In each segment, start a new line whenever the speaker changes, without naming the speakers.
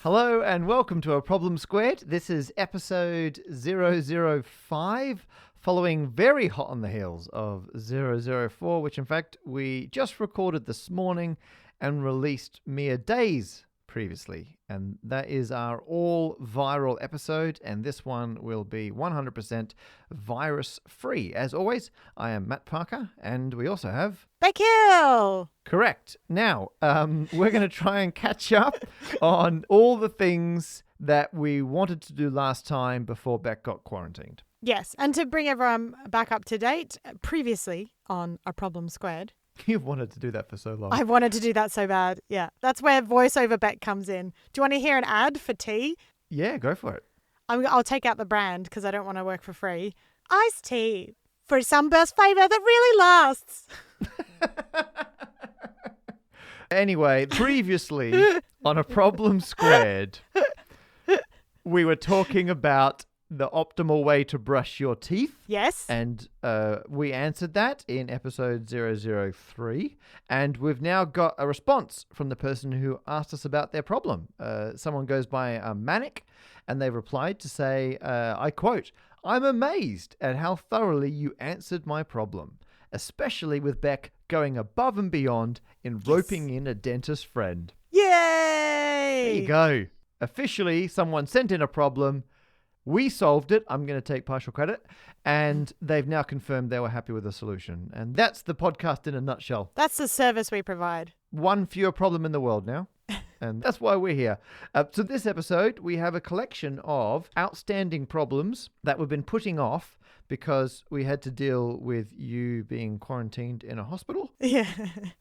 Hello and welcome to A Problem Squared. This is episode 005, following very hot on the heels of 004, which in fact we just recorded this morning and released mere days previously. And that is our all viral episode, and this one will be 100% virus free. As always, I am Matt Parker, and we also have
Beck Hill.
Correct. Now, we're going to try and catch up on all the things that we wanted to do last time before Beck got quarantined.
Yes, and to bring everyone back up to date, previously on A Problem Squared.
You've wanted to do that for so long.
I wanted to do that so bad. Yeah, that's where voiceover Beck comes in. Do you want to hear an ad for tea?
Yeah, go for it.
I'll take out the brand because I don't want to work for free. Iced tea for sunburst flavour that really lasts.
Anyway, previously on A Problem Squared, we were talking about the optimal way to brush your teeth.
Yes.
And we answered that in episode 003. And we've now got a response from the person who asked us about their problem. Someone goes by Manic, and they've replied to say, I quote, "I'm amazed at how thoroughly you answered my problem, especially with Beck going above and beyond in roping in a dentist friend."
Yay!
There you go. Officially, someone sent in a problem. We solved it. I'm going to take partial credit. And they've now confirmed they were happy with the solution. And that's the podcast in a nutshell.
That's the service we provide.
One fewer problem in the world now. And that's why we're here. So this episode, we have a collection of outstanding problems that we've been putting off because we had to deal with you being quarantined in a hospital.
Yeah.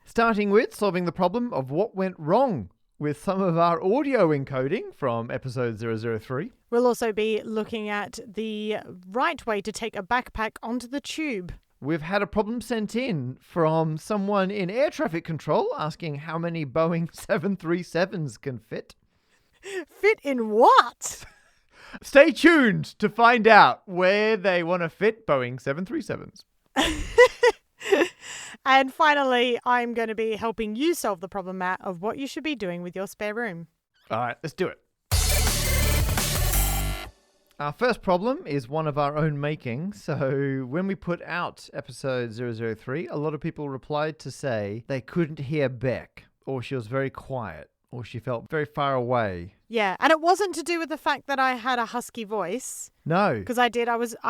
Starting with solving the problem of what went wrong with some of our audio encoding from episode 003.
We'll also be looking at the right way to take a backpack onto the tube.
We've had a problem sent in from someone in air traffic control asking how many Boeing 737s can fit.
Fit in what?
Stay tuned to find out where they want to fit Boeing 737s.
And finally, I'm going to be helping you solve the problem, Matt, of what you should be doing with your spare room.
All right, let's do it. Our first problem is one of our own making. So when we put out episode 003, a lot of people replied to say they couldn't hear Beck, or she was very quiet, or she felt very far away.
Yeah, and it wasn't to do with the fact that I had a husky voice.
No.
Because I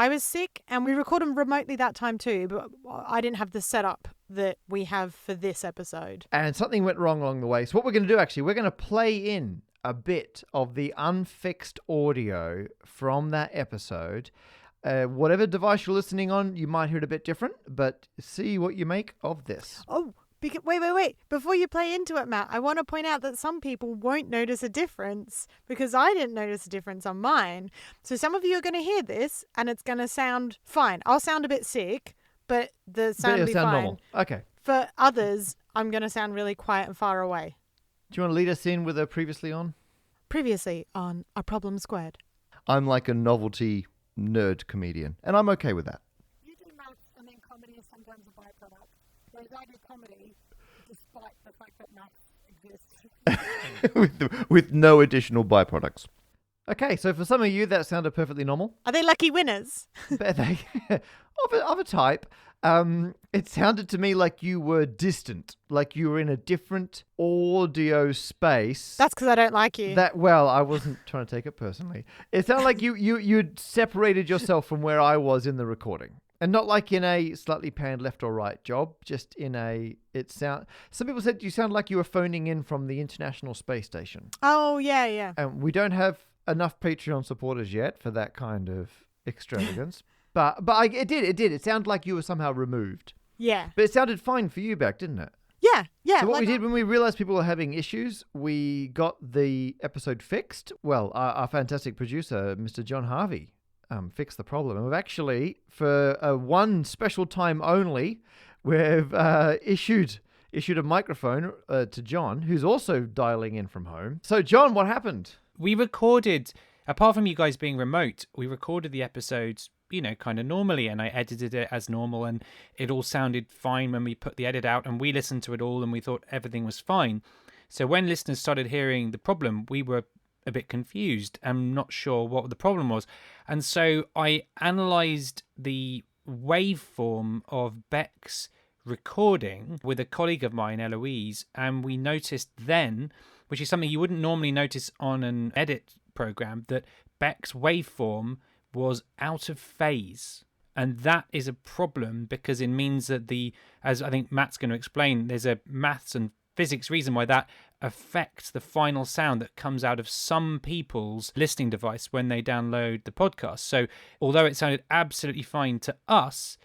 was sick, and we recorded remotely that time too, but I didn't have the setup that we have for this episode.
And something went wrong along the way. So what we're going to do, actually, we're going to play in a bit of the unfixed audio from that episode. Whatever device you're listening on, you might hear it a bit different, but see what you make of this.
Oh, wait. Before you play into it, Matt, I want to point out that some people won't notice a difference because I didn't notice a difference on mine. So some of you are going to hear this and it's going to sound fine. I'll sound a bit sick, but the sound will be fine.
Normal. Okay.
For others, I'm going to sound really quiet and far away.
Do you want to lead us in with a previously on?
Previously on A Problem Squared.
I'm like a novelty nerd comedian, and I'm okay with that.
You do maths and then comedy is sometimes a byproduct. Whereas I do comedy despite the fact that maths exists.
with no additional byproducts. Okay, so for some of you, that sounded perfectly normal.
Are they lucky winners?
Of a type. It sounded to me like you were distant, like you were in a different audio space.
That's because I don't like you.
Well, I wasn't trying to take it personally. It sounded like you'd separated yourself from where I was in the recording. And not like in a slightly panned left or right job, just in some people said you sound like you were phoning in from the International Space Station.
Oh, yeah.
And we don't have enough Patreon supporters yet for that kind of extravagance. But it did. It sounded like you were somehow removed.
Yeah.
But it sounded fine for you, Beck, didn't it?
Yeah.
So what we did when we realized people were having issues, we got the episode fixed. Well, our fantastic producer, Mr. John Harvey, fixed the problem. And we've actually, for one special time only, we've issued a microphone to John, who's also dialing in from home. So, John, what happened?
We recorded, apart from you guys being remote, we recorded the episodes, kind of normally, and I edited it as normal, and it all sounded fine when we put the edit out, and we listened to it all, and we thought everything was fine. So when listeners started hearing the problem, we were a bit confused and not sure what the problem was. And so I analysed the waveform of Beck's recording with a colleague of mine, Eloise, and we noticed then, which is something you wouldn't normally notice on an edit program, that Beck's waveform was out of phase. And that is a problem because it means that as I think Matt's going to explain, there's a maths and physics reason why that affects the final sound that comes out of some people's listening device when they download the podcast. So although it sounded absolutely fine to us,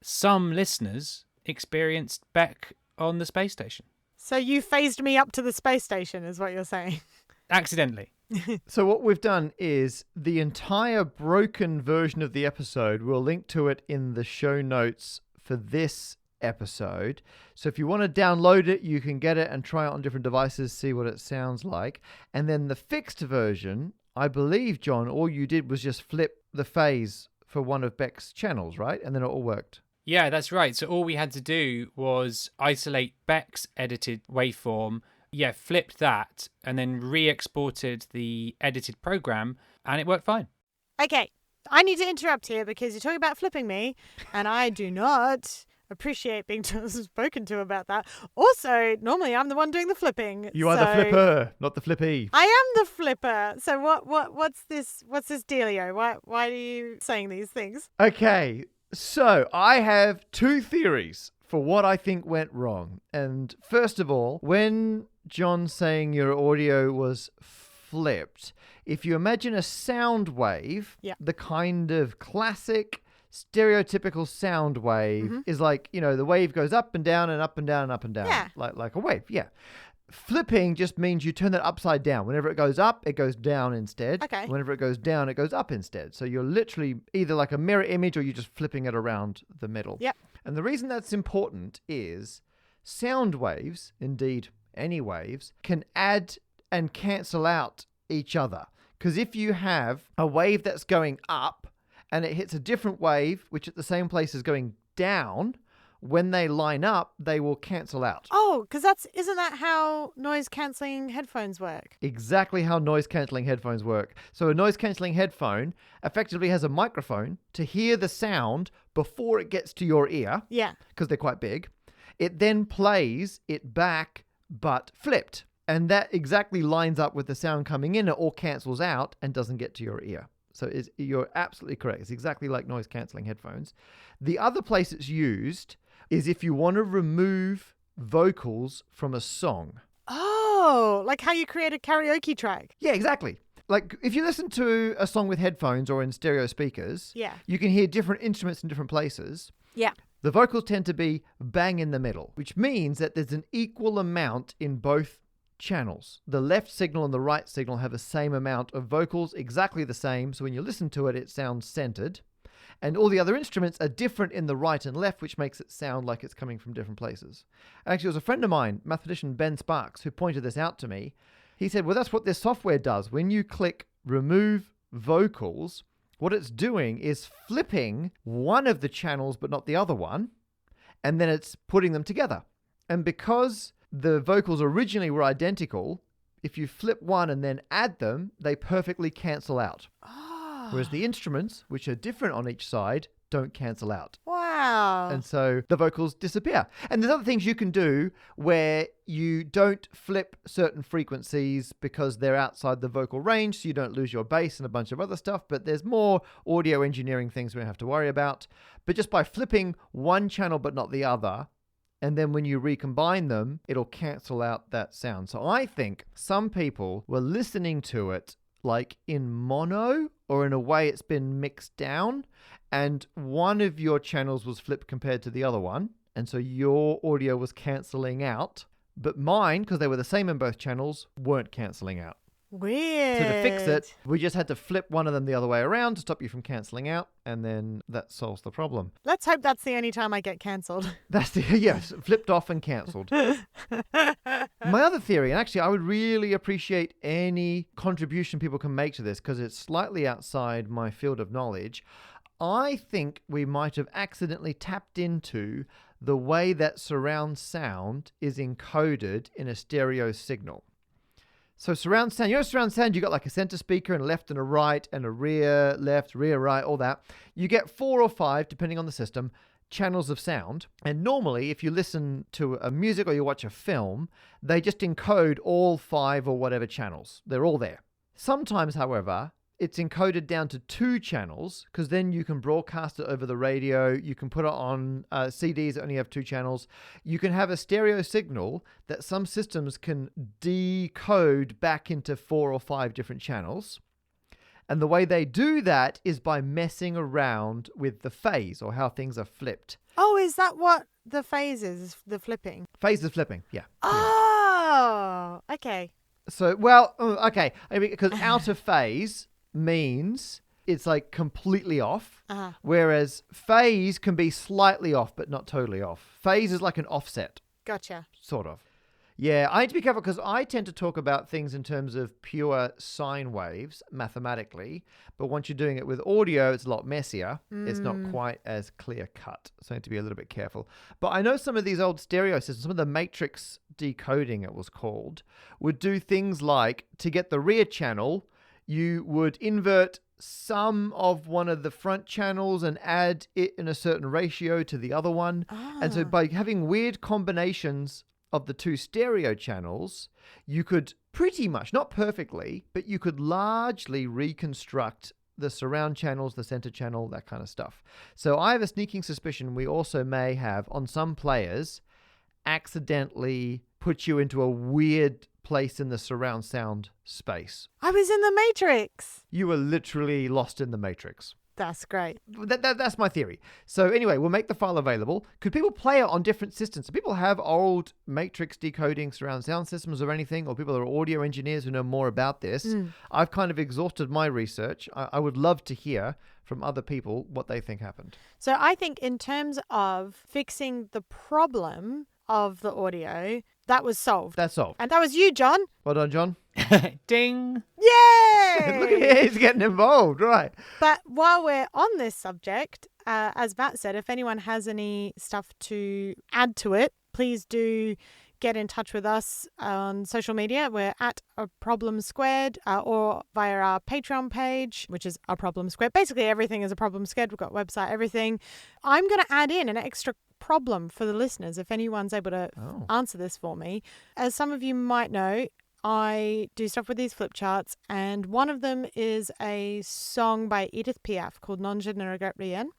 some listeners experienced Beck on the space station.
So you phased me up to the space station is what you're saying.
Accidentally.
So what we've done is the entire broken version of the episode, we'll link to it in the show notes for this episode. So if you want to download it, you can get it and try it on different devices, see what it sounds like. And then the fixed version, I believe, John, all you did was just flip the phase for one of Beck's channels, right? And then it all worked.
Yeah, that's right. So all we had to do was isolate Beck's edited waveform, flipped that, and then re-exported the edited program, and it worked fine.
Okay, I need to interrupt here because you're talking about flipping me, and I do not appreciate being spoken to about that. Also, normally I'm the one doing the flipping.
You are the flipper, not the flippy.
I am the flipper. So what's this dealio? Why are you saying these things?
Okay, so I have two theories for what I think went wrong. And first of all, when John's saying your audio was flipped, if you imagine a sound wave, the kind of classic stereotypical sound wave is like, the wave goes up and down and up and down and up and down.
Yeah.
Like a wave, yeah. Flipping just means you turn that upside down. Whenever it goes up, it goes down instead.
Okay.
Whenever it goes down, it goes up instead. So you're literally either like a mirror image or you're just flipping it around the middle.
Yep.
And the reason that's important is sound waves, indeed any waves, can add and cancel out each other. Because if you have a wave that's going up and it hits a different wave, which at the same place is going down, when they line up, they will cancel out.
Oh, because isn't that how noise-cancelling headphones work?
Exactly how noise-cancelling headphones work. So a noise-cancelling headphone effectively has a microphone to hear the sound before it gets to your ear.
Yeah.
Because they're quite big. It then plays it back, but flipped. And that exactly lines up with the sound coming in. It all cancels out and doesn't get to your ear. So you're absolutely correct. It's exactly like noise-cancelling headphones. The other place it's used is if you want to remove vocals from a song.
Oh, like how you create a karaoke track.
Yeah, exactly. Like if you listen to a song with headphones or in stereo speakers,
Yeah.
you can hear different instruments in different places.
Yeah.
The vocals tend to be bang in the middle, which means that there's an equal amount in both channels. The left signal and the right signal have the same amount of vocals, exactly the same. So when you listen to it, it sounds centered. And all the other instruments are different in the right and left, which makes it sound like it's coming from different places. Actually, it was a friend of mine, mathematician Ben Sparks, who pointed this out to me. He said, well, that's what this software does. When you click remove vocals, what it's doing is flipping one of the channels, but not the other one. And then it's putting them together. And because the vocals originally were identical, if you flip one and then add them, they perfectly cancel out. Whereas the instruments, which are different on each side, don't cancel out.
Wow.
And so the vocals disappear. And there's other things you can do where you don't flip certain frequencies because they're outside the vocal range, so you don't lose your bass and a bunch of other stuff. But there's more audio engineering things we don't have to worry about. But just by flipping one channel but not the other, and then when you recombine them, it'll cancel out that sound. So I think some people were listening to it like in mono or in a way it's been mixed down, and one of your channels was flipped compared to the other one, and so your audio was cancelling out, but mine, because they were the same in both channels, weren't cancelling out.
Weird.
So to fix it, we just had to flip one of them the other way around to stop you from cancelling out, and then that solves the problem.
Let's hope that's the only time I get cancelled.
That's the, yes, flipped off and cancelled. My other theory, and actually I would really appreciate any contribution people can make to this because it's slightly outside my field of knowledge. I think we might have accidentally tapped into the way that surround sound is encoded in a stereo signal. So surround sound, surround sound, you got like a center speaker and a left and a right and a rear, left, rear, right, all that. You get 4 or 5, depending on the system, channels of sound. And normally, if you listen to a music or you watch a film, they just encode all 5 or whatever channels. They're all there. Sometimes, however, it's encoded down to 2 channels, because then you can broadcast it over the radio. You can put it on CDs that only have 2 channels. You can have a stereo signal that some systems can decode back into 4 or 5 different channels. And the way they do that is by messing around with the phase, or how things are flipped.
Oh, is that what the phase is, the flipping?
Phase is flipping, yeah.
Oh, okay.
So, well, okay. I mean, because out of phase means it's like completely off, whereas phase can be slightly off, but not totally off. Phase is like an offset.
Gotcha.
Sort of. Yeah, I need to be careful because I tend to talk about things in terms of pure sine waves mathematically, but once you're doing it with audio, it's a lot messier. It's not quite as clear cut, so I need to be a little bit careful. But I know some of these old stereo systems, some of the matrix decoding it was called, would do things like, to get the rear channel, you would invert some of one of the front channels and add it in a certain ratio to the other one. And so by having weird combinations of the 2 stereo channels, you could pretty much, not perfectly, but you could largely reconstruct the surround channels, the center channel, that kind of stuff. So I have a sneaking suspicion we also may have, on some players, accidentally put you into a weird place in the surround sound space.
I was in the Matrix.
You were literally lost in the Matrix.
That's great.
That's my theory. So anyway, we'll make the file available. Could people play it on different systems? Do people have old Matrix decoding surround sound systems or anything? Or people who are audio engineers who know more about this? I've kind of exhausted my research. I would love to hear from other people what they think happened.
So I think in terms of fixing the problem of the audio, that was solved.
That's solved.
And that was you, John.
Well done, John.
Ding.
Yay!
Look at him, he's getting involved, right.
But while we're on this subject, as Matt said, if anyone has any stuff to add to it, please do get in touch with us on social media. We're at A Problem Squared, or via our Patreon page, which is A Problem Squared. Basically, everything is A Problem Squared. We've got website, everything. I'm going to add in an extra problem for the listeners if anyone's able to answer this for me. As some of you might know, I do stuff with these flip charts, and one of them is a song by Edith Piaf called Non Je ne regrette rien.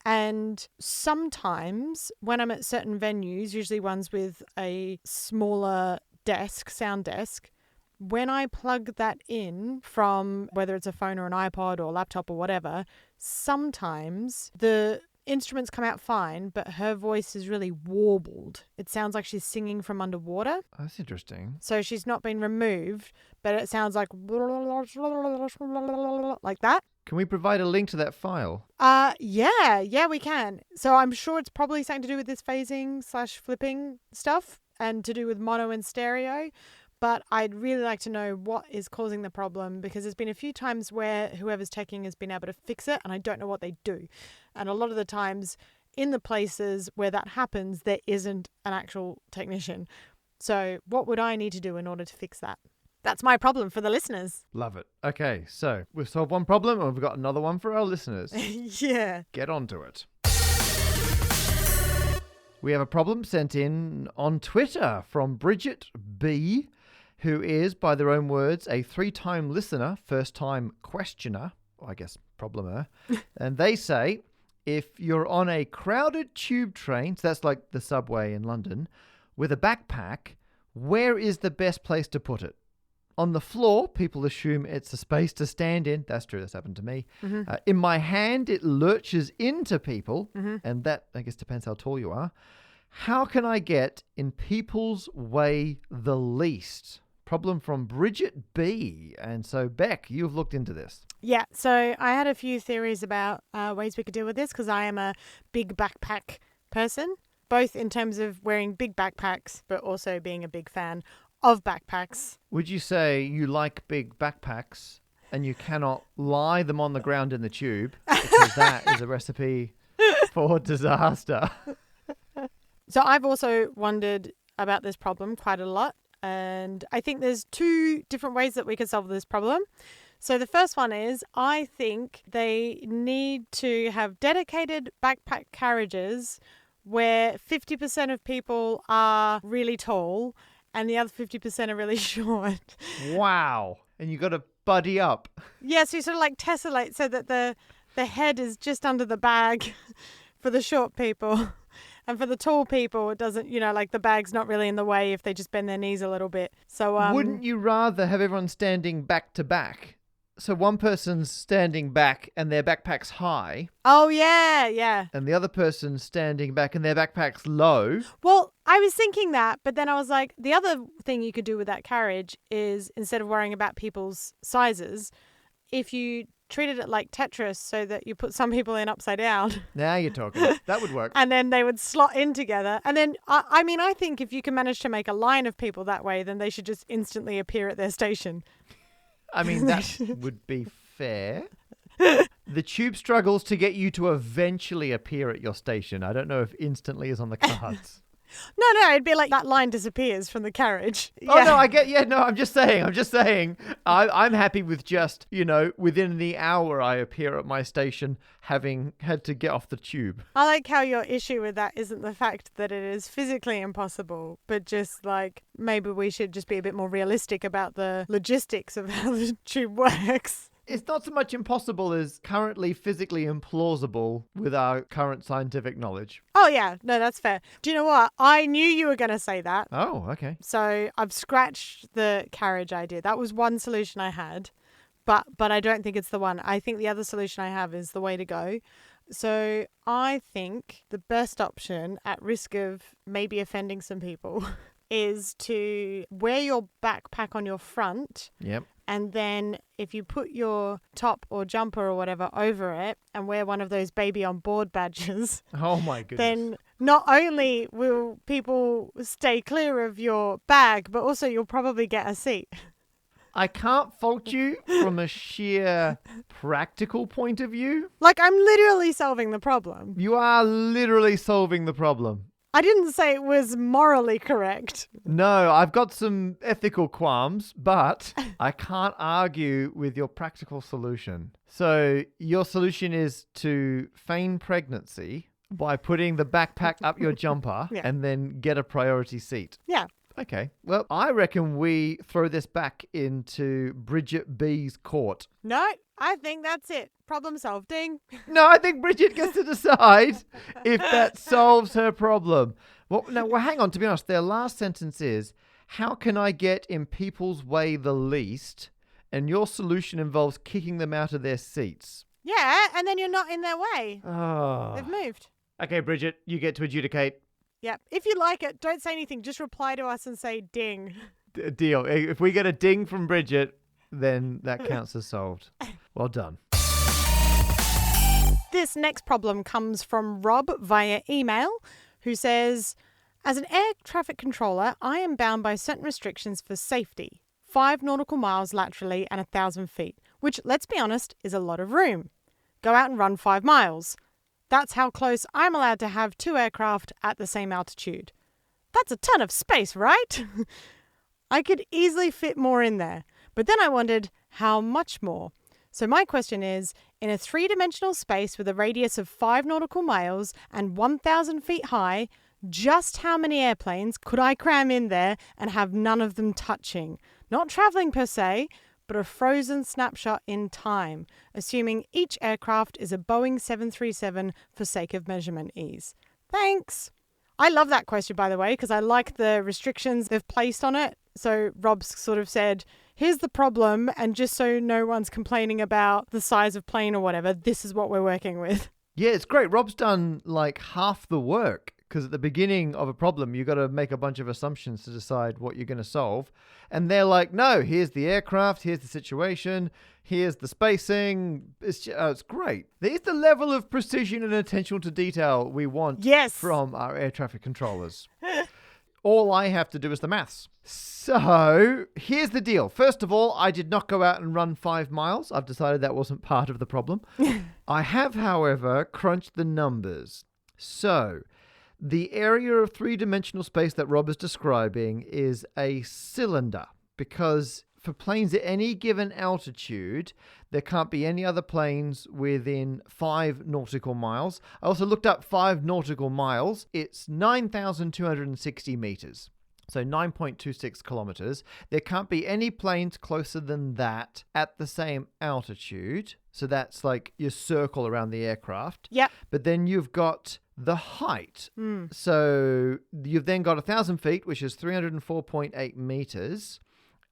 And sometimes when I'm at certain venues, usually ones with a smaller desk, sound desk, when I plug that in from whether it's a phone or an iPod or laptop or whatever, sometimes the instruments come out fine, but her voice is really warbled. It sounds like she's singing from underwater.
That's interesting.
So she's not been removed, but it sounds like that.
Can we provide a link to that file?
Yeah, we can. So I'm sure it's probably something to do with this phasing / flipping stuff and to do with mono and stereo. But I'd really like to know what is causing the problem, because there's been a few times where whoever's teching has been able to fix it and I don't know what they do. And a lot of the times in the places where that happens, there isn't an actual technician. So what would I need to do in order to fix that? That's my problem for the listeners.
Love it. Okay, so we've solved one problem and we've got another one for our listeners.
Yeah.
Get on to it. We have a problem sent in on Twitter from Bridget B., who is, by their own words, a 3-time listener, first-time questioner, or I guess problemer. And they say, if you're on a crowded tube train, so that's like the subway in London, with a backpack, where is the best place to put it? On the floor, people assume it's a space to stand in. That's true. That's happened to me. Mm-hmm. In my hand, it lurches into people. Mm-hmm. And that, I guess, depends how tall you are. How can I get in people's way the least? Problem from Bridget B. And so, Beck, you've looked into this.
Yeah. So I had a few theories about ways we could deal with this, because I am a big backpack person, both in terms of wearing big backpacks, but also being a big fan of backpacks.
Would you say you like big backpacks and you cannot lie them on the ground in the tube, because that is a recipe for disaster?
So I've also wondered about this problem quite a lot. And I think there's two different ways that we can solve this problem. So the first one is, I think they need to have dedicated backpack carriages where 50% of people are really tall and the other 50% are really short.
Wow. And you got to buddy up.
Yeah, so you sort of like tessellate so that the head is just under the bag for the short people. And for the tall people, it doesn't, like the bag's not really in the way if they just bend their knees a little bit. So
wouldn't you rather have everyone standing back to back? So one person's standing back and their backpack's high.
Oh, yeah.
And the other person's standing back and their backpack's low.
Well, I was thinking that, but then I was like, the other thing you could do with that carriage is, instead of worrying about people's sizes, if you treated it like Tetris so that you put some people in upside down.
Now you're talking. That would work.
And then they would slot in together. And then, I think if you can manage to make a line of people that way, then they should just instantly appear at their station.
I mean, that would be fair. The tube struggles to get you to eventually appear at your station. I don't know if instantly is on the cards.
No, it'd be like that line disappears from the carriage.
Oh, no, I'm just saying. I'm happy with just, within the hour I appear at my station having had to get off the tube.
I like how your issue with that isn't the fact that it is physically impossible, but just like maybe we should just be a bit more realistic about the logistics of how the tube works.
It's not so much impossible as currently physically implausible with our current scientific knowledge.
Oh, yeah. No, that's fair. Do you know what? I knew you were going to say that.
Oh, okay.
So I've scratched the carriage idea. That was one solution I had, but I don't think it's the one. I think the other solution I have is the way to go. So I think the best option, at risk of maybe offending some people, is to wear your backpack on your front.
Yep.
And then if you put your top or jumper or whatever over it and wear one of those baby on board badges,
oh my goodness,
then not only will people stay clear of your bag, but also you'll probably get a seat.
I can't fault you from a sheer practical point of view.
Like, I'm literally solving the problem.
You are literally solving the problem.
I didn't say it was morally correct.
No, I've got some ethical qualms, but I can't argue with your practical solution. So your solution is to feign pregnancy by putting the backpack up your jumper and then get a priority seat.
Yeah.
Okay. Well, I reckon we throw this back into Bridget B's court.
No, I think that's it. Problem solved. Ding.
No, I think Bridget gets to decide if that solves her problem. Well, hang on. To be honest, their last sentence is, how can I get in people's way the least? And your solution involves kicking them out of their seats.
Yeah, and then you're not in their way.
Oh.
They've moved.
Okay, Bridget, you get to adjudicate.
Yep. If you like it, don't say anything. Just reply to us and say ding.
Deal. If we get a ding from Bridget, then that counts as solved. Well done.
This next problem comes from Rob via email, who says, as an air traffic controller, I am bound by certain restrictions for safety. 5 nautical miles laterally and 1,000 feet, which, let's be honest, is a lot of room. Go out and run 5 miles. That's how close I'm allowed to have 2 aircraft at the same altitude. That's a ton of space, right? I could easily fit more in there. But then I wondered, how much more? So my question is, in a 3-dimensional space with a radius of 5 nautical miles and 1,000 feet high, just how many airplanes could I cram in there and have none of them touching? Not traveling per se, but a frozen snapshot in time, assuming each aircraft is a Boeing 737 for sake of measurement ease. Thanks. I love that question, by the way, because I like the restrictions they've placed on it. So Rob's sort of said, here's the problem, and just so no one's complaining about the size of plane or whatever, this is what we're working with.
Yeah, it's great. Rob's done like half the work, because at the beginning of a problem, you've got to make a bunch of assumptions to decide what you're going to solve. And they're like, no, here's the aircraft, here's the situation, here's the spacing. It's great. There's the level of precision and attention to detail we want from our air traffic controllers. All I have to do is the maths. So here's the deal. First of all, I did not go out and run 5 miles. I've decided that wasn't part of the problem. I have, however, crunched the numbers. So The area of three-dimensional space that Rob is describing is a cylinder, because for planes at any given altitude, there can't be any other planes within 5 nautical miles. I also looked up 5 nautical miles. It's 9,260 meters. So 9.26 kilometers. There can't be any planes closer than that at the same altitude. So that's like your circle around the aircraft.
Yep.
But then you've got the height. So you've then got 1,000 feet, which is 304.8 meters.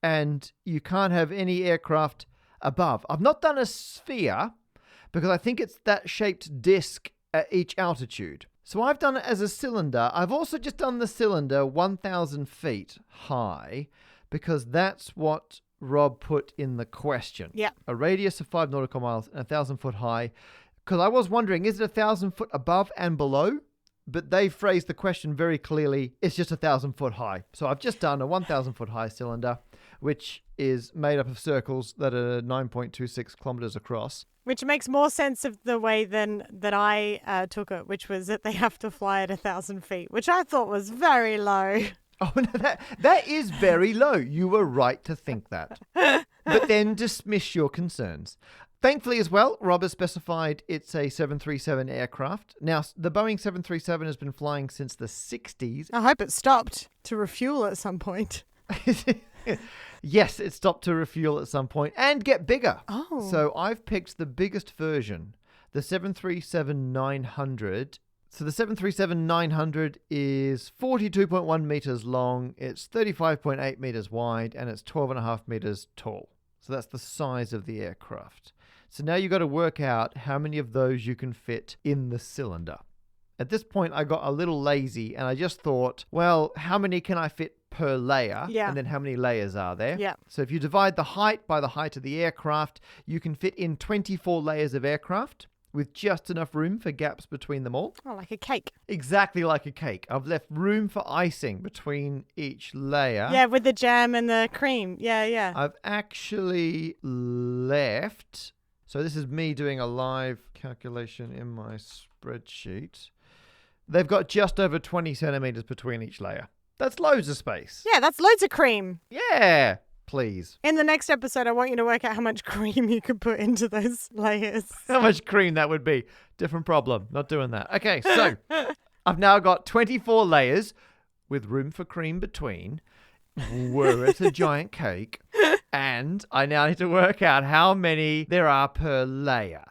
And you can't have any aircraft above. I've not done a sphere because I think it's that shaped disc at each altitude. So I've done it as a cylinder. I've also just done the cylinder 1,000 feet high because that's what Rob put in the question.
Yeah.
A radius of 5 nautical miles and 1,000 foot high. Because I was wondering, is it 1,000 foot above and below? But they phrased the question very clearly. It's just 1,000 foot high. So I've just done a 1,000 foot high cylinder, which is made up of circles that are 9.26 kilometers across.
Which makes more sense of the way than that I took it, which was that they have to fly at 1,000 feet, which I thought was very low.
Oh, no, that is very low. You were right to think that. But then dismiss your concerns. Thankfully as well, Rob has specified it's a 737 aircraft. Now, the Boeing 737 has been flying since the 60s.
I hope it stopped to refuel at some point.
Yes, it stopped to refuel at some point and get bigger.
Oh.
So I've picked the biggest version, the 737-900. So the 737-900 is 42.1 meters long, it's 35.8 meters wide, and it's 12.5 meters tall. So that's the size of the aircraft. So now you've got to work out how many of those you can fit in the cylinder. At this point, I got a little lazy and I just thought, well, how many can I fit per layer?
Yeah.
And then how many layers are there?
Yeah.
So if you divide the height by the height of the aircraft, you can fit in 24 layers of aircraft with just enough room for gaps between them all.
Oh, like a cake.
Exactly like a cake. I've left room for icing between each layer.
Yeah, with the jam and the cream. Yeah.
I've actually left... So this is me doing a live calculation in my spreadsheet. They've got just over 20 centimeters between each layer. That's loads of space.
Yeah, that's loads of cream.
Yeah, please.
In the next episode, I want you to work out how much cream you could put into those layers.
How much cream that would be. Different problem. Not doing that. Okay, so I've now got 24 layers with room for cream between. Were it a giant cake. And I now need to work out how many there are per layer.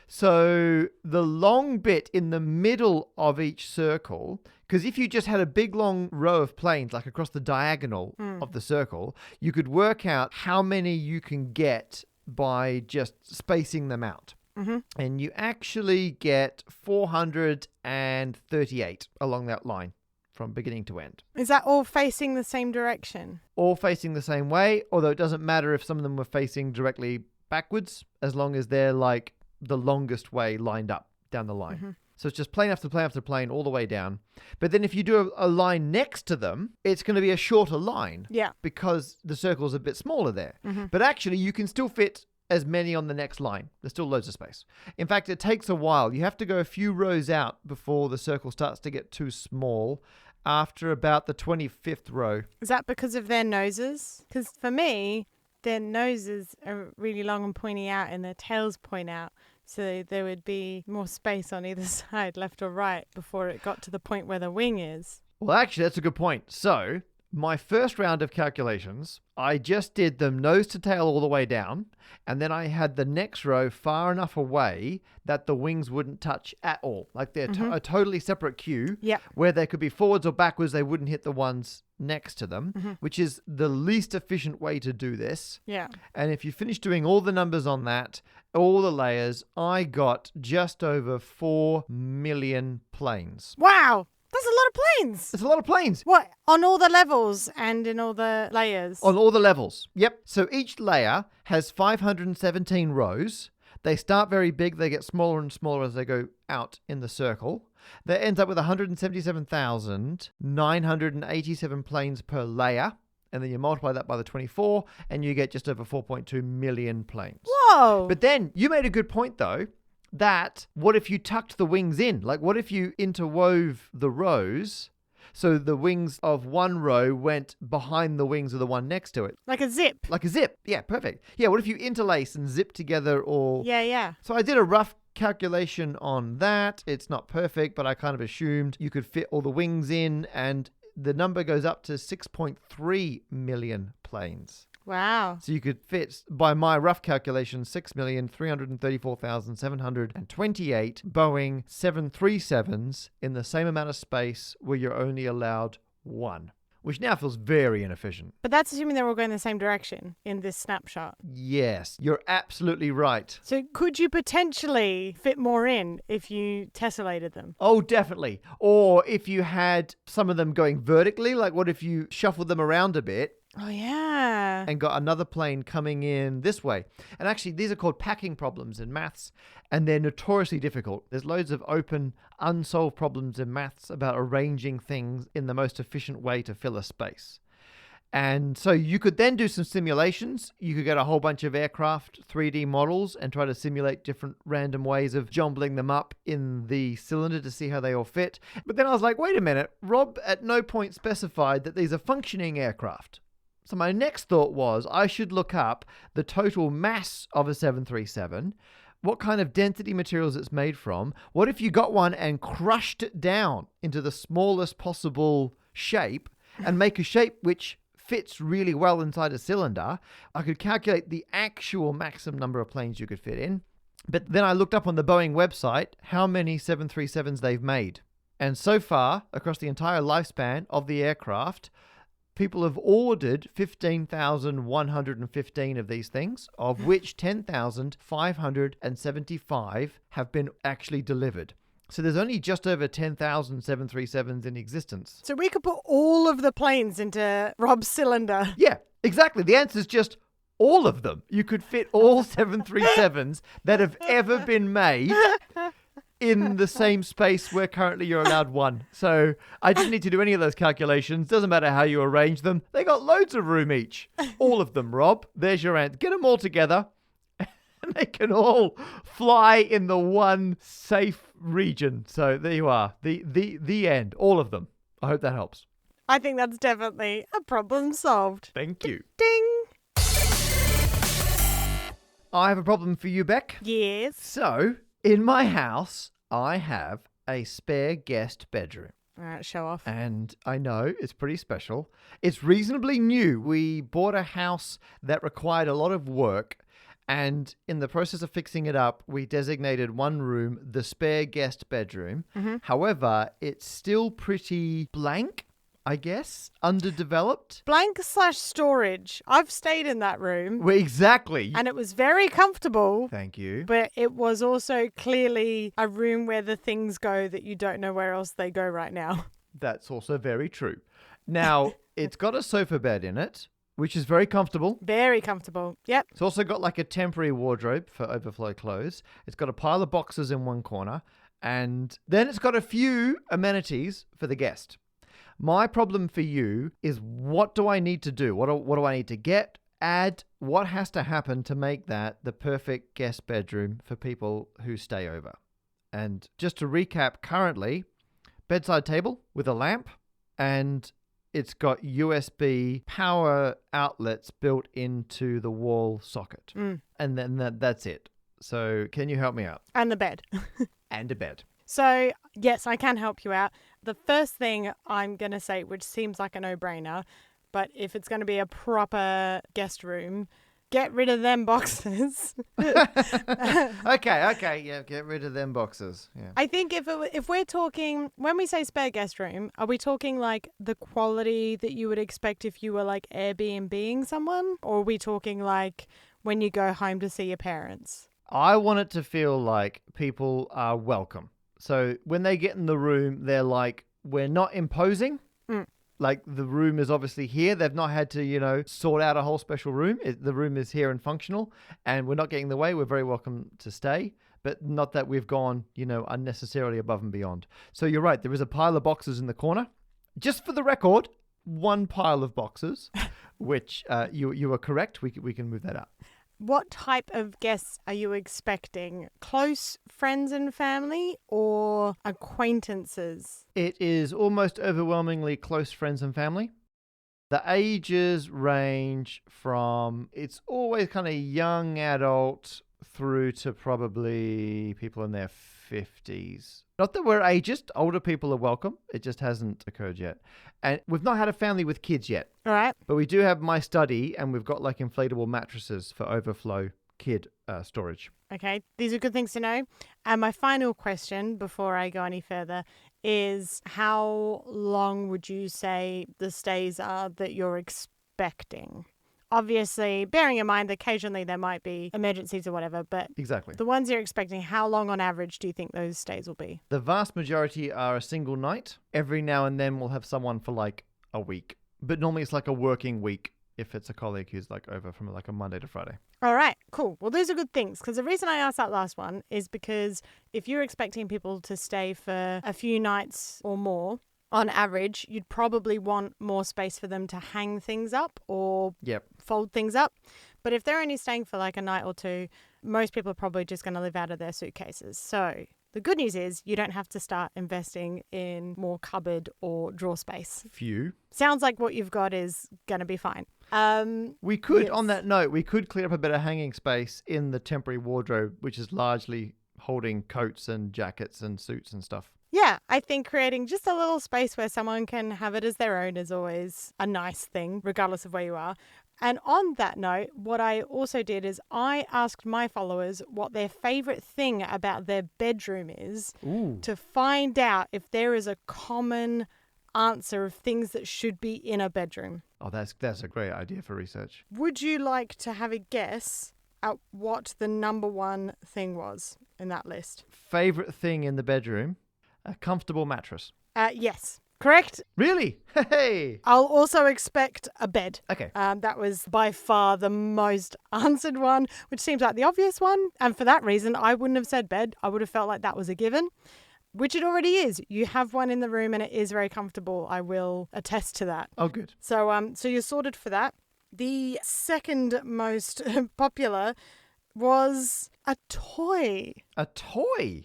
So the long bit in the middle of each circle, because if you just had a big long row of planes like across the diagonal of the circle, you could work out how many you can get by just spacing them out.
Mm-hmm.
And you actually get 438 along that line from beginning to end.
Is that all facing the same direction?
All facing the same way, although it doesn't matter if some of them were facing directly backwards, as long as they're like the longest way lined up down the line. Mm-hmm. So it's just plane after plane after plane all the way down. But then if you do a line next to them, it's going to be a shorter line.
Yeah.
Because the circle's a bit smaller there.
Mm-hmm.
But actually, you can still fit as many on the next line. There's still loads of space. In fact, it takes a while. You have to go a few rows out before the circle starts to get too small. After about the 25th row.
Is that because of their noses? Because for me, their noses are really long and pointy out and their tails point out. So there would be more space on either side, left or right, before it got to the point where the wing is.
Well, actually, that's a good point. So my first round of calculations, I just did them nose to tail all the way down. And then I had the next row far enough away that the wings wouldn't touch at all. Like they're a totally separate queue.
Yep.
Where they could be forwards or backwards, they wouldn't hit the ones next to them, which is the least efficient way to do this.
Yeah.
And if you finish doing all the numbers on that, all the layers, I got just over 4 million planes.
Wow. That's a lot of planes.
It's a lot of planes.
What? On all the levels and in all the layers?
On all the levels. Yep. So each layer has 517 rows. They start very big. They get smaller and smaller as they go out in the circle. That ends up with 177,987 planes per layer. And then you multiply that by the 24 and you get just over 4.2 million planes.
Whoa.
But then you made a good point, though. that, what if you tucked the wings in? Like, what if you interwove the rows so the wings of one row went behind the wings of the one next to it?
Like a zip.
Like a zip. Yeah, perfect. Yeah, what if you interlace and zip together or...
Yeah.
So I did a rough calculation on that. It's not perfect, but I kind of assumed you could fit all the wings in, and the number goes up to 6.3 million planes.
Wow.
So you could fit, by my rough calculation, 6,334,728 Boeing 737s in the same amount of space where you're only allowed one, which now feels very inefficient.
But that's assuming they're all going the same direction in this snapshot.
Yes, you're absolutely right.
So could you potentially fit more in if you tessellated them?
Oh, definitely. Or if you had some of them going vertically, like what if you shuffled them around a bit
Oh, yeah.
and got another plane coming in this way. And actually, these are called packing problems in maths, and they're notoriously difficult. There's loads of open, unsolved problems in maths about arranging things in the most efficient way to fill a space. And so you could then do some simulations. You could get a whole bunch of aircraft 3D models and try to simulate different random ways of jumbling them up in the cylinder to see how they all fit. But then I was like, wait a minute, Rob at no point specified that these are functioning aircraft. So my next thought was I should look up the total mass of a 737, what kind of density materials it's made from. What if you got one and crushed it down into the smallest possible shape and make a shape which fits really well inside a cylinder? I could calculate the actual maximum number of planes you could fit in. But then I looked up on the Boeing website how many 737s they've made. And so far, across the entire lifespan of the aircraft, people have ordered 15,115 of these things, of which 10,575 have been actually delivered. So there's only just over 10,000 737s in existence.
So we could put all of the planes into Rob's cylinder.
Yeah, exactly. The answer is just all of them. You could fit all 737s that have ever been made in the same space where currently you're allowed one. So I didn't need to do any of those calculations. Doesn't matter how you arrange them. They got loads of room each. All of them, Rob. There's your answer. Get them all together and they can all fly in the one safe region. So there you are. The end. All of them. I hope that helps.
I think that's definitely a problem solved.
Thank you.
Ding.
I have a problem for you, Beck.
Yes.
So, in my house, I have a spare guest bedroom.
All right, show off.
And I know it's pretty special. It's reasonably new. We bought a house that required a lot of work. And in the process of fixing it up, we designated one room the spare guest bedroom.
Mm-hmm.
However, it's still pretty blank, I guess, underdeveloped.
Blank/storage. I've stayed in that room.
Well, exactly.
And it was very comfortable.
Thank you.
But it was also clearly a room where the things go that you don't know where else they go right now.
That's also very true. Now, it's got a sofa bed in it, which is very comfortable.
Very comfortable. Yep.
It's also got like a temporary wardrobe for overflow clothes. It's got a pile of boxes in one corner. And then it's got a few amenities for the guest. My problem for you is, what do I need to do? What do I need to add? What has to happen to make that the perfect guest bedroom for people who stay over? And just to recap, currently, bedside table with a lamp, and it's got USB power outlets built into the wall socket. And then that's it. So can you help me out?
And the bed.
And a bed.
So, yes, I can help you out. The first thing I'm going to say, which seems like a no-brainer, but if it's going to be a proper guest room, get rid of them boxes.
Okay, yeah, get rid of them boxes. Yeah.
I think if we're talking, when we say spare guest room, are we talking like the quality that you would expect if you were like Airbnb-ing someone? Or are we talking like when you go home to see your parents?
I want it to feel like people are welcome. So when they get in the room, they're like, we're not imposing. Like the room is obviously here. They've not had to, sort out a whole special room. The room is here and functional, and we're not getting in the way. We're very welcome to stay, but not that we've gone, unnecessarily above and beyond. So you're right. There is a pile of boxes in the corner. Just for the record, one pile of boxes, which you are correct. We can move that up.
What type of guests are you expecting? Close friends and family or acquaintances?
It is almost overwhelmingly close friends and family. The ages range from, it's always kind of young adult through to probably people in their 50s. Not that we're ageist, older people are welcome. It just hasn't occurred yet. And we've not had a family with kids yet.
All right.
But we do have my study, and we've got like inflatable mattresses for overflow kid storage.
Okay, these are good things to know. And my final question before I go any further is how long would you say the stays are that you're expecting? Obviously, bearing in mind that occasionally there might be emergencies or whatever, but
Exactly.
the ones you're expecting, how long on average do you think those stays will be?
The vast majority are a single night. Every now and then we'll have someone for like a week. But normally it's like a working week if it's a colleague who's like over from like a Monday to Friday.
All right, cool. Well, those are good things because the reason I asked that last one is because if you're expecting people to stay for a few nights or more, on average, you'd probably want more space for them to hang things up or fold things up. But if they're only staying for like a night or two, most people are probably just going to live out of their suitcases. So the good news is you don't have to start investing in more cupboard or drawer space.
Few.
Sounds like what you've got is going to be fine.
We could,
yes.
on that note, we could clear up a bit of hanging space in the temporary wardrobe, which is largely holding coats and jackets and suits and stuff.
Yeah, I think creating just a little space where someone can have it as their own is always a nice thing, regardless of where you are. And on that note, what I also did is I asked my followers what their favorite thing about their bedroom is to find out if there is a common answer of things that should be in a bedroom.
Oh, that's a great idea for research.
Would you like to have a guess at what the number one thing was in that list?
Favorite thing in the bedroom? A comfortable mattress.
Yes. Correct.
Really? Hey!
I'll also expect a bed.
Okay.
That was by far the most answered one, which seems like the obvious one. And for that reason, I wouldn't have said bed. I would have felt like that was a given, which it already is. You have one in the room and it is very comfortable. I will attest to that.
Oh, good.
So you're sorted for that. The second most popular was a toy.
A toy?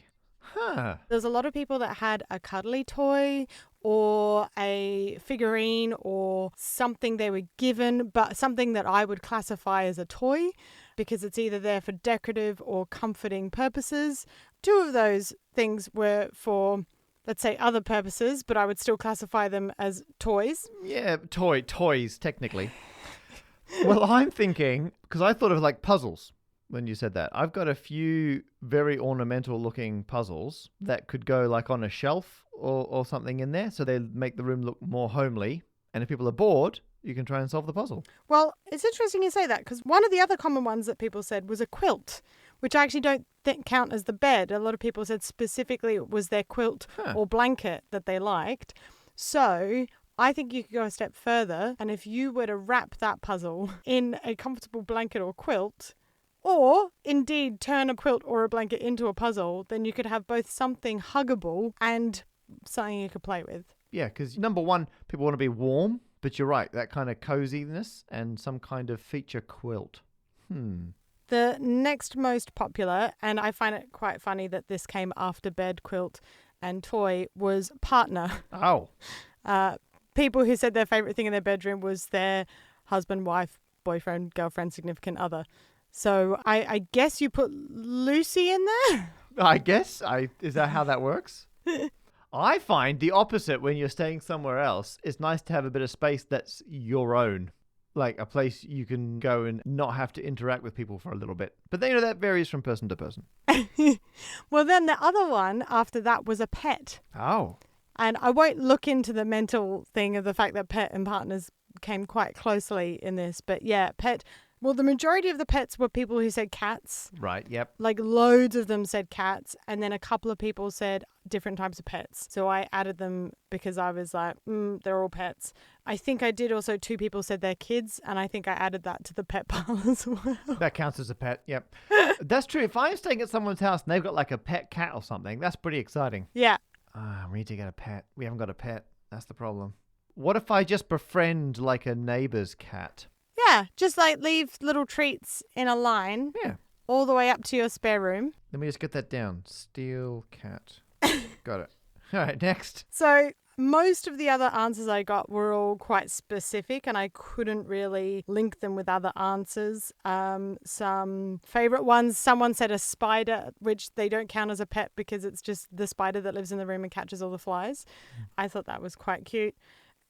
Huh.
There's a lot of people that had a cuddly toy or a figurine or something they were given, but something that I would classify as a toy because it's either there for decorative or comforting purposes. Two of those things were for, let's say, other purposes, but I would still classify them as toys.
Yeah, toys, technically. Well, I'm thinking, because I thought of like puzzles when you said that. I've got a few very ornamental looking puzzles that could go like on a shelf or something in there. So they make the room look more homely. And if people are bored, you can try and solve the puzzle.
Well, it's interesting you say that because one of the other common ones that people said was a quilt, which I actually don't think count as the bed. A lot of people said specifically it was their quilt or blanket that they liked. So I think you could go a step further. And if you were to wrap that puzzle in a comfortable blanket or quilt, or indeed turn a quilt or a blanket into a puzzle, then you could have both something huggable and something you could play with.
Yeah, because number one, people want to be warm, but you're right, that kind of coziness and some kind of feature quilt.
The next most popular, and I find it quite funny that this came after bed, quilt, and toy, was partner.
Oh.
People who said their favorite thing in their bedroom was their husband, wife, boyfriend, girlfriend, significant other. So I guess you put Lucy in there?
I guess. Is that how that works? I find the opposite when you're staying somewhere else. It's nice to have a bit of space that's your own. Like a place you can go and not have to interact with people for a little bit. But then, that varies from person to person.
Well, then the other one after that was a pet.
Oh.
And I won't look into the mental thing of the fact that pet and partners came quite closely in this. But yeah, pet. Well, the majority of the pets were people who said cats.
Right, yep.
Like loads of them said cats. And then a couple of people said different types of pets. So I added them because I was like, they're all pets. I think I did also 2 people said they're kids. And I think I added that to the pet pile as well.
That counts as a pet, yep. That's true. If I'm staying at someone's house and they've got like a pet cat or something, that's pretty exciting.
Yeah.
We need to get a pet. We haven't got a pet. That's the problem. What if I just befriend like a neighbor's cat?
Yeah, just like leave little treats in a line
Yeah.
all the way up to your spare room.
Let me just get that down. Steel cat. Got it. All right, next.
So most of the other answers I got were all quite specific and I couldn't really link them with other answers. Some favorite ones, someone said a spider, which they don't count as a pet because it's just the spider that lives in the room and catches all the flies. I thought that was quite cute.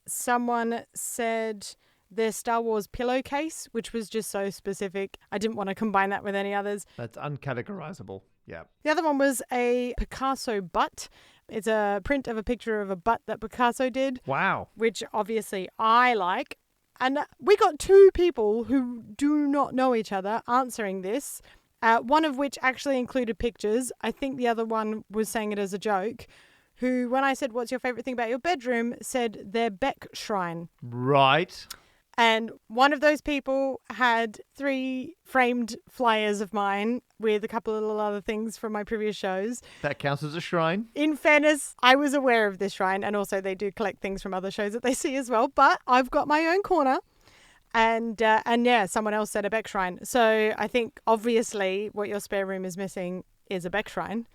Someone said their Star Wars pillowcase, which was just so specific. I didn't want to combine that with any others.
That's uncategorizable. Yeah.
The other one was a Picasso butt. It's a print of a picture of a butt that Picasso did,
Wow.
which obviously I like. And we got two people who do not know each other answering this, one of which actually included pictures. I think the other one was saying it as a joke, who, when I said, what's your favorite thing about your bedroom, said their Beck shrine.
Right.
And one of those people had 3 framed flyers of mine with a couple of little other things from my previous shows.
That counts as a shrine.
In fairness, I was aware of this shrine, and also they do collect things from other shows that they see as well. But I've got my own corner. And yeah, someone else said a Beck shrine. So I think obviously what your spare room is missing is a Beck shrine.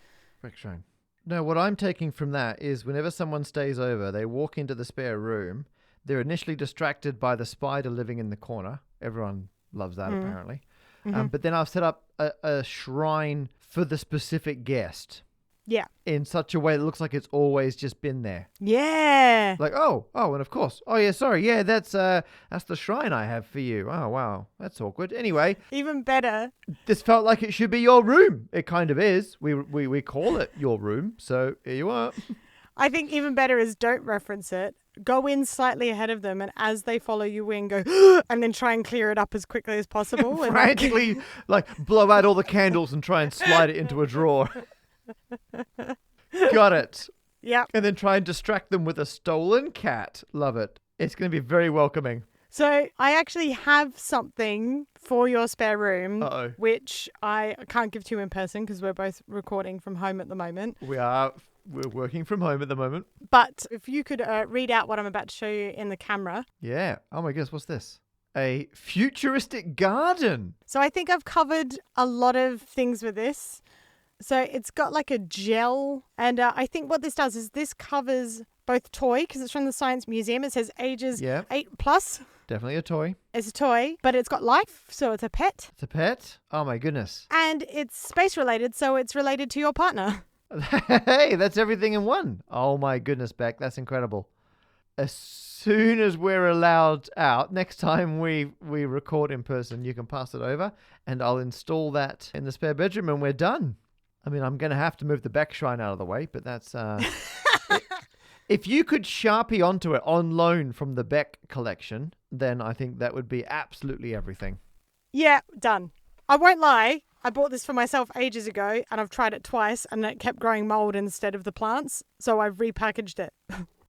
Beck shrine. No, what I'm taking from that is whenever someone stays over, they walk into the spare room. They're initially distracted by the spider living in the corner. Everyone loves that, apparently.
Mm-hmm.
But then I've set up a shrine for the specific guest
Yeah.
in such a way that looks like it's always just been there.
Yeah.
Like, oh, and of course. Oh, yeah, sorry. Yeah, that's the shrine I have for you. Oh, wow. That's awkward. Anyway,
Even better.
this felt like it should be your room. It kind of is. We call it your room. So here you are.
I think even better is don't reference it. Go in slightly ahead of them, and as they follow you in, go, and then try and clear it up as quickly as possible. And
Frantically, like, blow out all the candles and try and slide it into a drawer. Got it.
yeah.
And then try and distract them with a stolen cat. Love it. It's going to be very welcoming.
So I actually have something for your spare room,
Uh-oh.
which I can't give to you in person because we're both recording from home at the moment.
We're working from home at the moment.
But if you could read out what I'm about to show you in the camera.
Yeah. Oh my goodness, what's this? A futuristic garden.
So I think I've covered a lot of things with this. So it's got like a gel. And I think what this does is this covers both toy, because it's from the Science Museum. It says ages 8 plus.
Definitely a toy.
It's a toy, but it's got life, so it's a pet.
It's a pet. Oh my goodness.
And it's space related, so it's related to your partner.
Hey, that's everything in one. Oh my goodness, Beck. That's incredible. As soon as we're allowed out, next time we record in person, you can pass it over and I'll install that in the spare bedroom and we're done. I mean, I'm going to have to move the Beck shrine out of the way, but that's... If you could Sharpie onto it on loan from the Beck collection, then I think that would be absolutely everything.
Yeah, done. I won't lie. I bought this for myself ages ago and I've tried it twice and it kept growing mold instead of the plants. So I've repackaged it.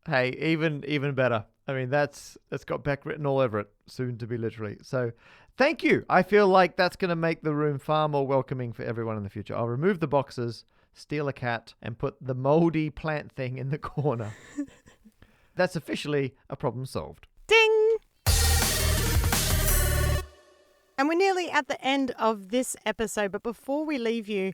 Hey, even better. I mean, it's got Beck written all over it, soon to be literally. So thank you. I feel like that's going to make the room far more welcoming for everyone in the future. I'll remove the boxes, steal a cat, and put the moldy plant thing in the corner. That's officially a problem solved.
Ding! And we're nearly at the end of this episode, but before we leave you,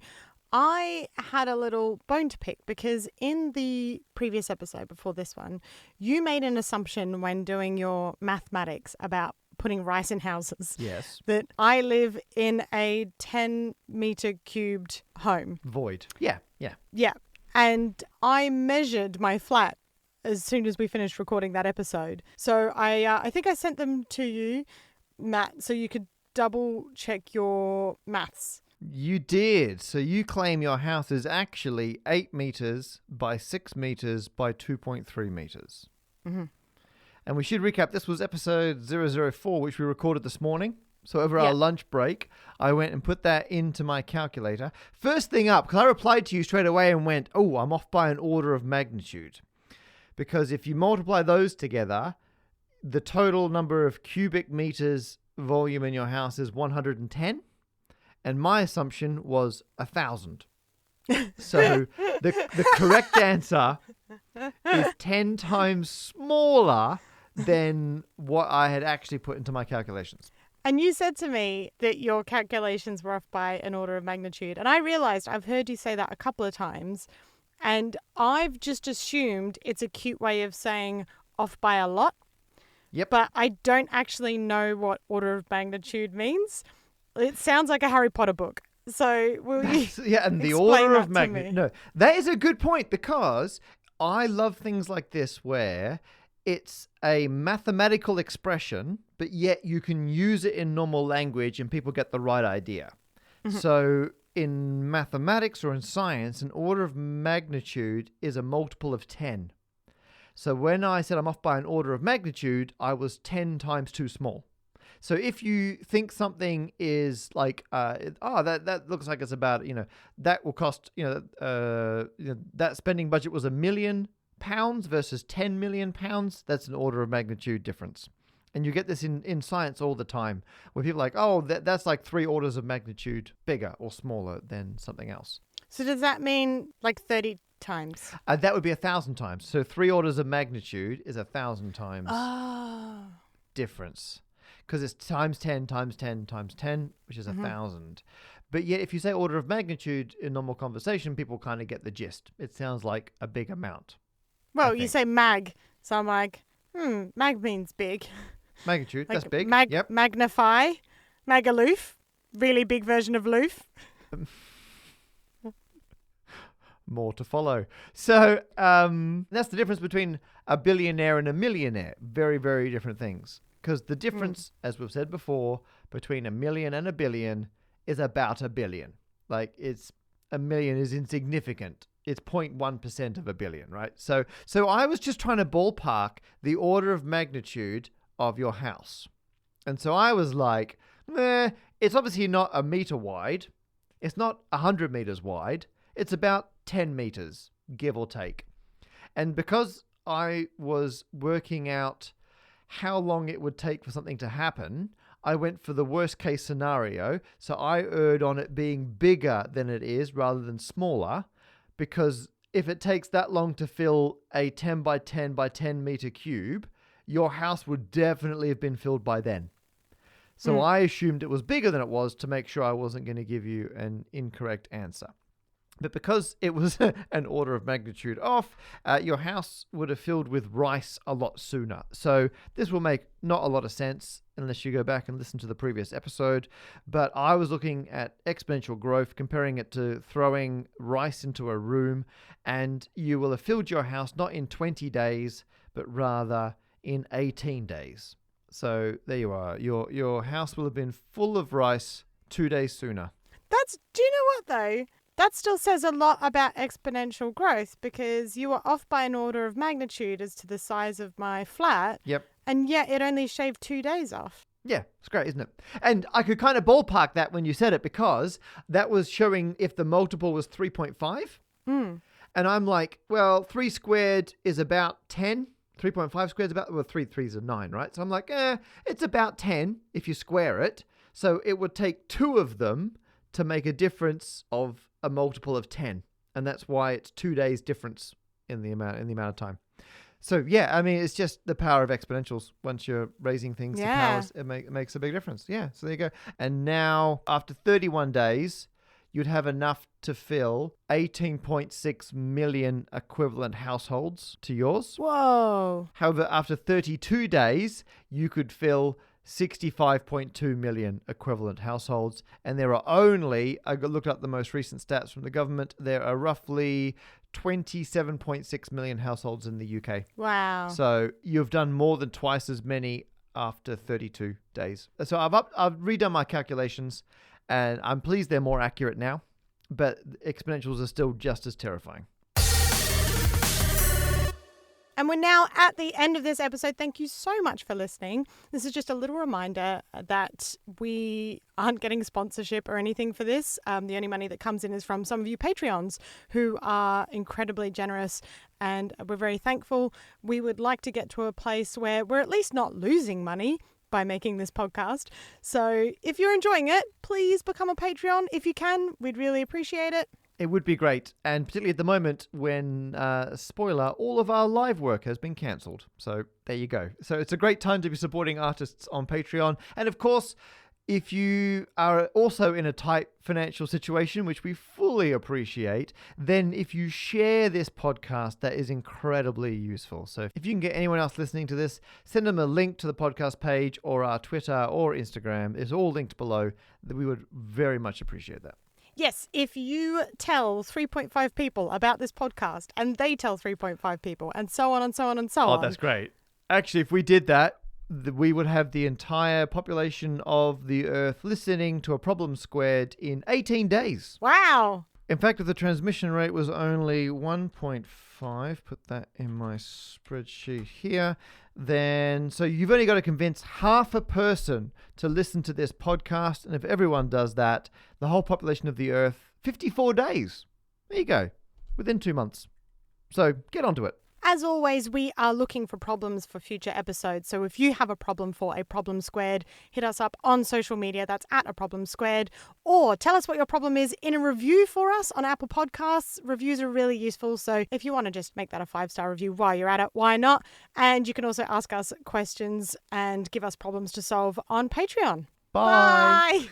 I had a little bone to pick because in the previous episode before this one, you made an assumption when doing your mathematics about putting rice in houses.
Yes.
That I live in a 10-meter cubed home.
Void. Yeah.
Yeah. And I measured my flat as soon as we finished recording that episode. So I think I sent them to you, Matt, so you could double check your maths.
You did. So you claim your house is actually 8 meters by 6 meters by 2.3 meters.
Mm-hmm.
And we should recap. This was episode 004, which we recorded this morning. So over our lunch break, I went and put that into my calculator. First thing up, because I replied to you straight away and went, oh, I'm off by an order of magnitude. Because if you multiply those together, the total number of cubic meters volume in your house is 110. And my assumption was 1,000. So the correct answer is 10 times smaller than what I had actually put into my calculations.
And you said to me that your calculations were off by an order of magnitude. And I realized I've heard you say that a couple of times. And I've just assumed it's a cute way of saying off by a lot.
Yep.
But I don't actually know what order of magnitude means. It sounds like a Harry Potter book. So will you
Yeah, and the
explain
order
that
of
to
magnitude.
me?
No, that is a good point because I love things like this where it's a mathematical expression, but yet you can use it in normal language and people get the right idea. So in mathematics or in science, an order of magnitude is a multiple of 10. So when I said I'm off by an order of magnitude, I was 10 times too small. So if you think something is like, that looks like it's about, that will cost, that spending budget was £1 million versus £10 million, that's an order of magnitude difference. And you get this in science all the time, where people are like, oh, that's like 3 orders of magnitude bigger or smaller than something else.
So does that mean like 30 times?
That would be 1,000 times. So 3 orders of magnitude is 1,000 times difference. Because it's times 10 times 10 times 10, which is 1,000. But yet, if you say order of magnitude in normal conversation, people kind of get the gist. It sounds like a big amount.
Well, you say mag. So I'm like, mag means big.
Magnitude,
Like
that's big. Yep.
Magnify. Magaloof. Really big version of loof.
More to follow. So that's the difference between a billionaire and a millionaire. Very, very different things. Because the difference, as we've said before, between a million and a billion is about a billion. Like a million is insignificant. It's 0.1% of a billion, right? So I was just trying to ballpark the order of magnitude of your house. And so I was like, it's obviously not a meter wide. It's not 100 meters wide. It's about 10 meters, give or take. And because I was working out how long it would take for something to happen, I went for the worst case scenario. So I erred on it being bigger than it is rather than smaller, because if it takes that long to fill a 10 by 10 by 10 meter cube, your house would definitely have been filled by then. So I assumed it was bigger than it was to make sure I wasn't going to give you an incorrect answer. But because it was an order of magnitude off, your house would have filled with rice a lot sooner. So this will make not a lot of sense unless you go back and listen to the previous episode. But I was looking at exponential growth, comparing it to throwing rice into a room, and you will have filled your house not in 20 days, but rather in 18 days. So there you are. Your house will have been full of rice 2 days sooner.
Do you know what though? That still says a lot about exponential growth, because you were off by an order of magnitude as to the size of my flat.
Yep.
And yet it only shaved 2 days off.
Yeah, it's great, isn't it? And I could kind of ballpark that when you said it, because that was showing if the multiple was 3.5. And I'm like, well, 3 squared is about 10. 3.5 squared is about, well, 3 threes are 9, right? So I'm like, it's about 10 if you square it. So it would take 2 of them to make a difference of a multiple of 10. And that's why it's 2 days difference in the amount of time. So yeah, I mean, it's just the power of exponentials. Once you're raising things to powers, it makes a big difference. Yeah, so there you go. And now after 31 days, you'd have enough to fill 18.6 million equivalent households to yours.
Whoa.
However, after 32 days, you could fill 65.2 million equivalent households. And there are only, I looked up the most recent stats from the government, there are roughly 27.6 million households in the UK.
Wow.
So you've done more than twice as many after 32 days. So I've redone my calculations, and I'm pleased they're more accurate now, but exponentials are still just as terrifying.
And we're now at the end of this episode. Thank you so much for listening. This is just a little reminder that we aren't getting sponsorship or anything for this. The only money that comes in is from some of you Patreons who are incredibly generous, and we're very thankful. We would like to get to a place where we're at least not losing money by making this podcast. So if you're enjoying it, please become a Patreon. If you can, we'd really appreciate it.
It would be great. And particularly at the moment when, spoiler, all of our live work has been cancelled. So there you go. So it's a great time to be supporting artists on Patreon. And of course, if you are also in a tight financial situation, which we fully appreciate, then if you share this podcast, that is incredibly useful. So if you can get anyone else listening to this, send them a link to the podcast page or our Twitter or Instagram. It's all linked below. We would very much appreciate that.
Yes, if you tell 3.5 people about this podcast and they tell 3.5 people and so on and so on and so on.
Oh, that's great. Actually, if we did that, we would have the entire population of the Earth listening to A Problem Squared in 18 days.
Wow.
In fact, if the transmission rate was only 1.5, put that in my spreadsheet here, then so you've only got to convince half a person to listen to this podcast. And if everyone does that, the whole population of the Earth, 54 days. There you go. Within 2 months. So get onto it.
As always, we are looking for problems for future episodes. So if you have a problem for A Problem Squared, hit us up on social media. That's at A Problem Squared. Or tell us what your problem is in a review for us on Apple Podcasts. Reviews are really useful. So if you want to just make that a 5-star review while you're at it, why not? And you can also ask us questions and give us problems to solve on Patreon.
Bye.
Bye.